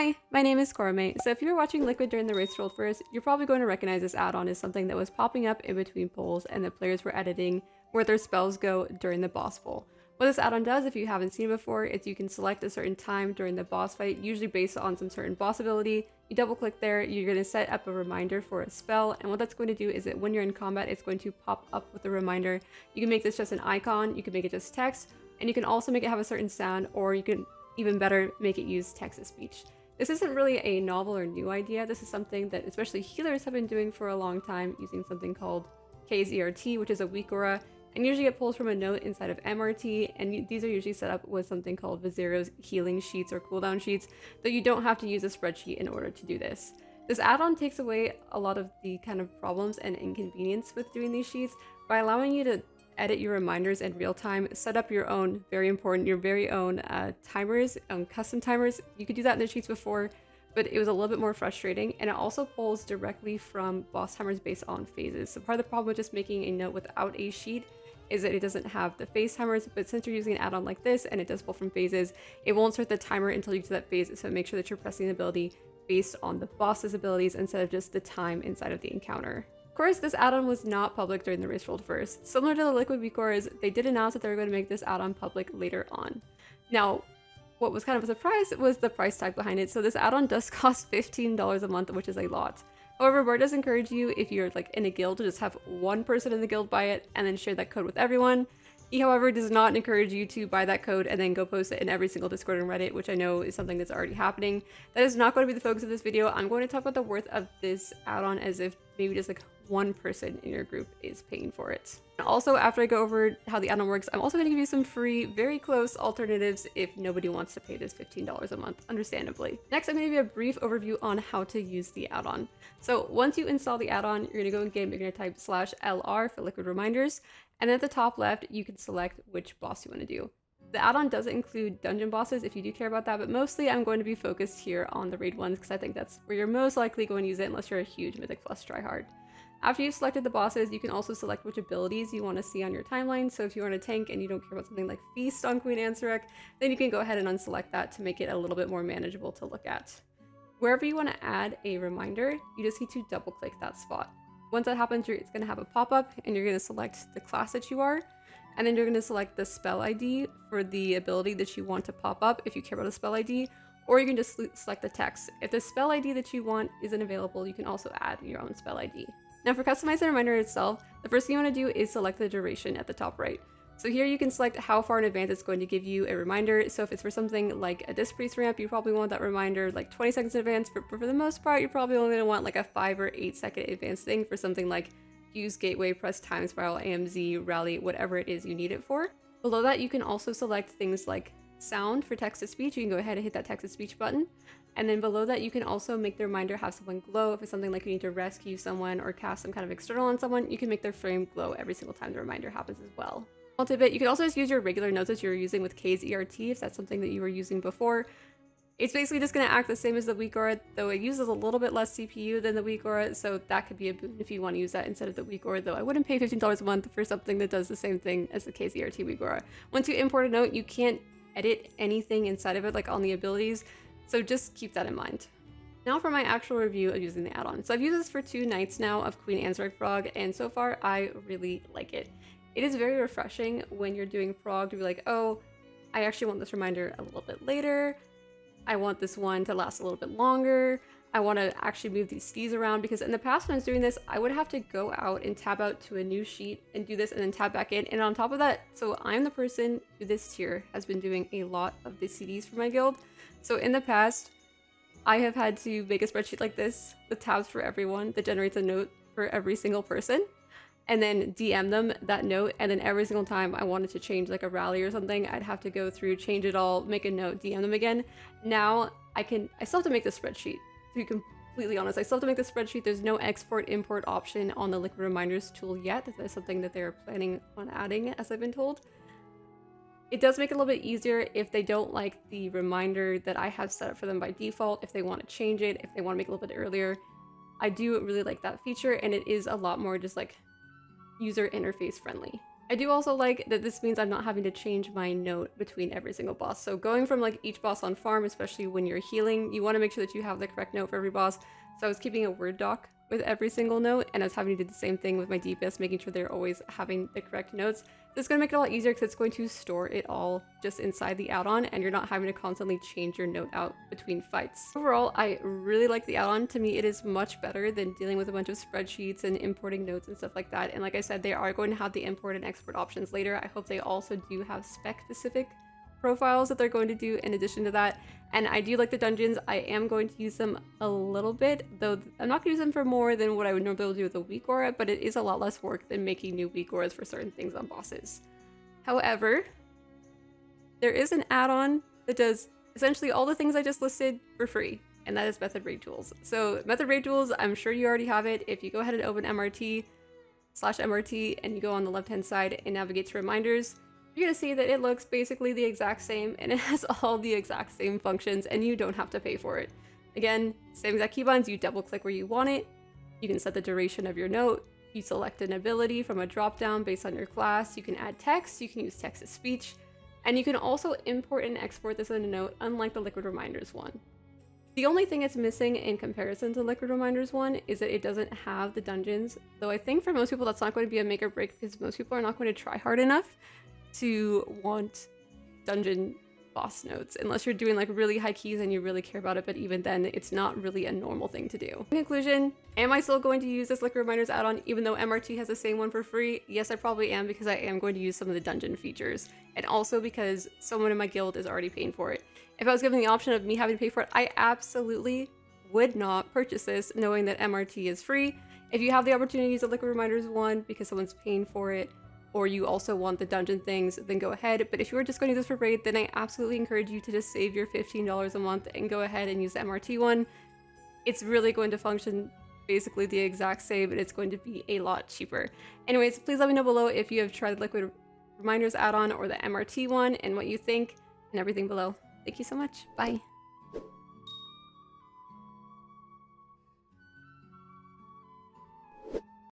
Hi, my name is Korame. So if you were watching Liquid during the race world first, you're probably going to recognize this add-on as something that was popping up in between polls and the players were editing where their spells go during the boss poll. What this add-on does, if you haven't seen it before, is you can select a certain time during the boss fight, usually based on some certain boss ability. You double click there, you're going to set up a reminder for a spell, and what that's going to do is that when you're in combat, it's going to pop up with a reminder. You can make this just an icon, you can make it just text, and you can also make it have a certain sound, or you can even better make it use text-to-speech. This isn't really a novel or new idea. This is something that especially healers have been doing for a long time, using something called Kaze ERT, which is a weak aura, and usually it pulls from a note inside of MRT, and these are usually set up with something called Vizero's healing sheets or cooldown sheets, though you don't have to use a spreadsheet in order to do this. This add-on takes away a lot of the kind of problems and inconvenience with doing these sheets by allowing you to edit your reminders in real time, set up your own, very important, your very own timers, custom timers. You could do that in the sheets before, but it was a little bit more frustrating, and it also pulls directly from boss timers based on phases. So part of the problem with just making a note without a sheet is that it doesn't have the phase timers, but since you're using an add-on like this and it does pull from phases, it won't start the timer until you get to that phase, so make sure that you're pressing the ability based on the boss's abilities instead of just the time inside of the encounter. Of course, this add-on was not public during the race world first. Similar to the Liquid weak auras, they did announce that they were going to make this add-on public later on. Now, what was kind of a surprise was the price tag behind it. So this add-on does cost $15 a month, which is a lot. However, Bard does encourage you, if you're like in a guild, to just have one person in the guild buy it and then share that code with everyone. He, however, does not encourage you to buy that code and then go post it in every single Discord and Reddit, which I know is something that's already happening. That is not going to be the focus of this video. I'm going to talk about the worth of this add-on as if maybe just like one person in your group is paying for it. Also, after I go over how the add-on works, I'm also going to give you some free, very close alternatives if nobody wants to pay this $15 a month, understandably. Next, I'm going to give you a brief overview on how to use the add-on. So once you install the add-on, you're going to go in game, you're going to type /LR for Liquid Reminders, and then at the top left, you can select which boss you want to do. The add-on doesn't include dungeon bosses if you do care about that, but mostly I'm going to be focused here on the raid ones because I think that's where you're most likely going to use it unless you're a huge Mythic Plus tryhard. After you've selected the bosses, you can also select which abilities you want to see on your timeline. So if you're on a tank and you don't care about something like Feast on Queen Ansarek, then you can go ahead and unselect that to make it a little bit more manageable to look at. Wherever you want to add a reminder, you just need to double click that spot. Once that happens, it's going to have a pop-up and you're going to select the class that you are, and then you're going to select the spell ID for the ability that you want to pop up if you care about a spell ID, or you can just select the text. If the spell ID that you want isn't available, you can also add your own spell ID. Now for customizing the reminder itself, the first thing you want to do is select the duration at the top right. So here you can select how far in advance it's going to give you a reminder. So if it's for something like a Disc Priest ramp, you probably want that reminder like 20 seconds in advance, but for the most part, you're probably only going to want like a 5 or 8 second advance thing for something like use gateway, press time spiral, AMZ, rally, whatever it is you need it for. Below that, you can also select things like sound for text-to-speech. You can go ahead and hit that text-to-speech button. And then below that, you can also make the reminder have someone glow. If it's something like you need to rescue someone or cast some kind of external on someone, you can make their frame glow every single time the reminder happens as well. Tidbit, you can also just use your regular notes that you're using with Kaze ERT if that's something that you were using before. It's basically just going to act the same as the weak aura, though it uses a little bit less CPU than the weak aura, so that could be a boon if you want to use that instead of the weak aura, though I wouldn't pay $15 a month for something that does the same thing as the Kaze ERT weak aura. Once you import a note, you can't edit anything inside of it, like on the abilities, so just keep that in mind. Now for my actual review of using the add-on. So I've used this for 2 nights now of Queen Ansarek Frog, and so far I really like it. It is very refreshing when you're doing Frog to be like, oh, I actually want this reminder a little bit later. I want this one to last a little bit longer. I want to actually move these skis around, because in the past when I was doing this, I would have to go out and tab out to a new sheet and do this and then tab back in. And on top of that, so I'm the person who this tier has been doing a lot of the CDs for my guild. So in the past, I have had to make a spreadsheet like this with tabs for everyone that generates a note for every single person, and then DM them that note, and then every single time I wanted to change like a rally or something, I'd have to go through, change it all, make a note, DM them again. Now I still have to make the spreadsheet, to be completely honest. I still have to make the spreadsheet. There's no export import option on the Liquid Reminders tool yet. That is something that they're planning on adding, as I've been told. It does make it a little bit easier if they don't like the reminder that I have set up for them by default, if they want to change it, if they want to make it a little bit earlier. I do really like that feature, and it is a lot more just like user interface friendly. I do also like that this means I'm not having to change my note between every single boss. So going from like each boss on farm, especially when you're healing, you want to make sure that you have the correct note for every boss. So I was keeping a word doc with every single note, and I was having to do the same thing with my DPS, making sure they're always having the correct notes. This is going to make it a lot easier because it's going to store it all just inside the add-on, and you're not having to constantly change your note out between fights. Overall, I really like the add-on. To me, it is much better than dealing with a bunch of spreadsheets and importing notes and stuff like that. And like I said, they are going to have the import and export options later. I hope they also do have spec-specific profiles that they're going to do in addition to that. And I do like the dungeons. I am going to use them a little bit, though I'm not going to use them for more than what I would normally do with a weak aura, but it is a lot less work than making new weak auras for certain things on bosses. However, there is an add-on that does essentially all the things I just listed for free, and that is Method Raid Tools. So Method Raid Tools, I'm sure you already have it. If you go ahead and open MRT/MRT and you go on the left-hand side and navigate to reminders, you're gonna see that it looks basically the exact same, and it has all the exact same functions, and you don't have to pay for it. Again, same exact keybinds, you double click where you want it, you can set the duration of your note, you select an ability from a drop-down based on your class, you can add text, you can use text-to-speech, and you can also import and export this in a note, unlike the Liquid Reminders one. The only thing it's missing in comparison to Liquid Reminders one is that it doesn't have the dungeons, though I think for most people that's not going to be a make or break because most people are not going to try hard enough to want dungeon boss notes unless you're doing like really high keys and you really care about it, but even then it's not really a normal thing to do. In conclusion, am I still going to use this Liquid Reminders add-on even though MRT has the same one for free? Yes, I probably am, because I am going to use some of the dungeon features, and also because someone in my guild is already paying for it. If I was given the option of me having to pay for it, I absolutely would not purchase this knowing that MRT is free. If you have the opportunity to use the Liquid Reminders one because someone's paying for it, or you also want the dungeon things, then go ahead. But if you were just going to use this for raid, then I absolutely encourage you to just save your $15 a month and go ahead and use the MRT one. It's really going to function basically the exact same, but it's going to be a lot cheaper. Anyways, please let me know below if you have tried the Liquid Reminders add-on or the MRT one and what you think, and everything below. Thank you so much. Bye.